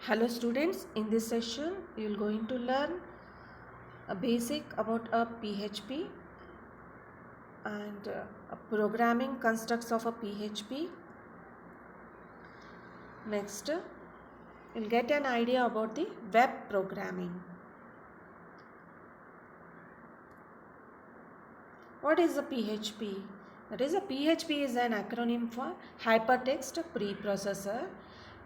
Hello students, in this session you are going to learn a basic about a PHP and programming constructs of a PHP. Next, you'll get an idea about the web programming. What is a PHP? That is, a PHP is an acronym for Hypertext Preprocessor,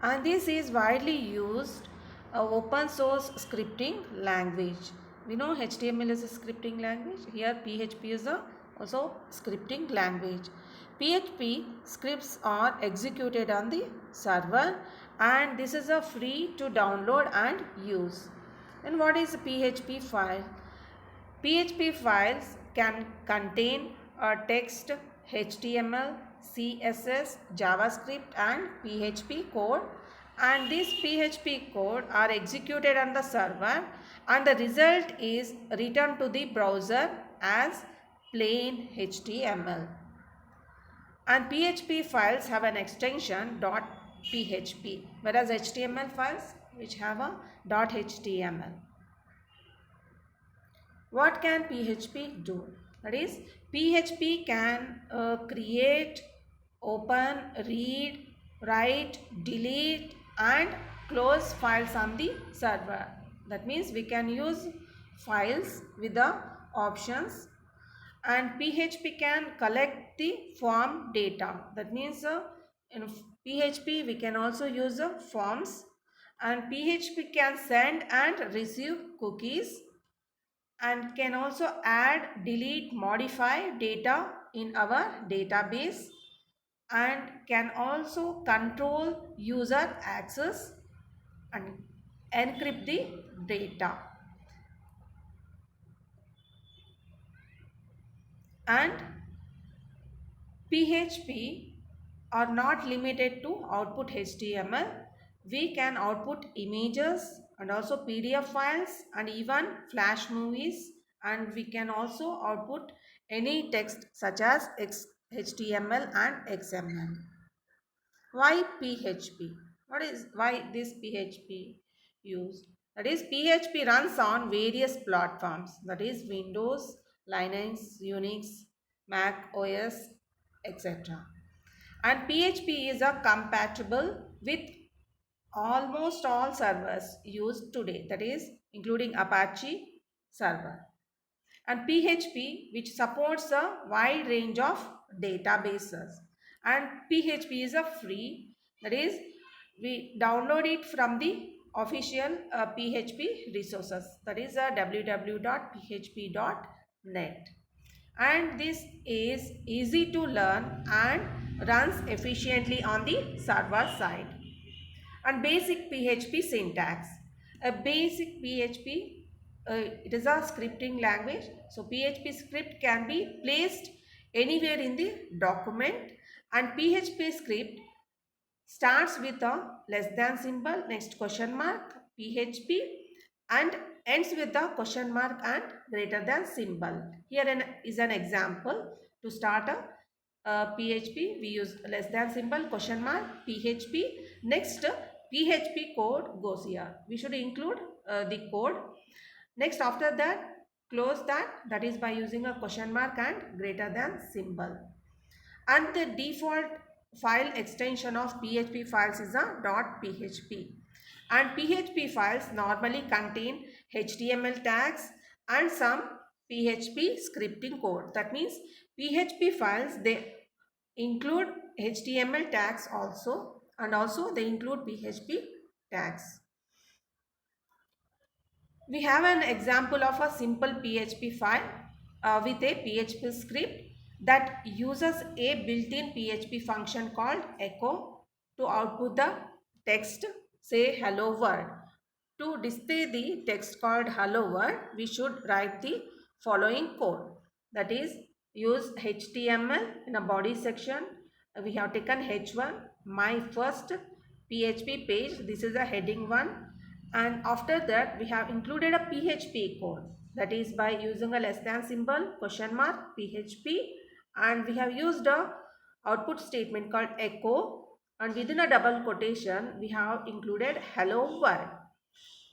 and this is widely used open source scripting language. We know HTML is a scripting language. Here PHP is a also scripting language. PHP scripts are executed on the server, and this is a free to download and use. And what is a PHP file? PHP files can contain a text, HTML, CSS, JavaScript and PHP code, and this PHP code are executed on the server and the result is returned to the browser as plain HTML. And PHP files have an extension .php, whereas HTML files which have a .html. What can PHP do? That is, PHP can create, open, read, write, delete and close files on the server. That means we can use files with the options, and PHP can collect the form data. That means in PHP we can also use forms, and PHP can send and receive cookies and can also add, delete, modify data in our database, and can also control user access and encrypt the data. And PHP are not limited to output HTML. We can output images and also PDF files and even flash movies, and we can also output any text such as HTML and XML. Why PHP? Why this PHP used? That is, PHP runs on various platforms, that is Windows, Linux, Unix, Mac OS, etc. And PHP is compatible with almost all servers used today, that is including Apache server. And PHP which supports a wide range of databases, and PHP is a free, that is we download it from the official PHP resources, that is www.php.net, and this is easy to learn and runs efficiently on the server side. And basic PHP syntax. A basic PHP, it is a scripting language. So PHP script can be placed anywhere in the document, and PHP script starts with a less than symbol, next question mark, PHP, and ends with a question mark and greater than symbol. Here is an example. To start a PHP, we use less than symbol, question mark, PHP. Next, PHP code goes here. We should include the code. Next, after that, close that. That is by using a question mark and greater than symbol. And the default file extension of PHP files is a .php. And PHP files normally contain HTML tags and some PHP scripting code. That means PHP files, they include HTML tags also, and also they include PHP tags. We have an example of a simple PHP file with a PHP script that uses a built-in PHP function called echo to output the text, say hello world. To display the text called hello world, we should write the following code. That is, use HTML in a body section. We have taken H1, my first PHP page. This is a heading 1. And after that, we have included a PHP code. That is by using a less than symbol, question mark, PHP. And we have used a output statement called echo And within a double quotation, we have included hello world.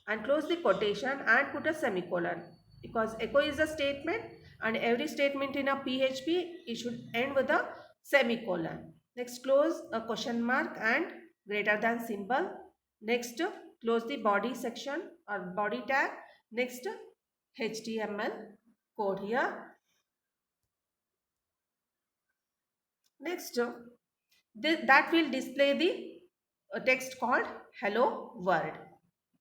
And close the quotation and put a semicolon, because echo is a statement and every statement in a PHP it should end with a semicolon. Next, close a question mark and greater than symbol. Next, close the body section or body tag. Next, HTML code here. Next, that will display the text called hello world.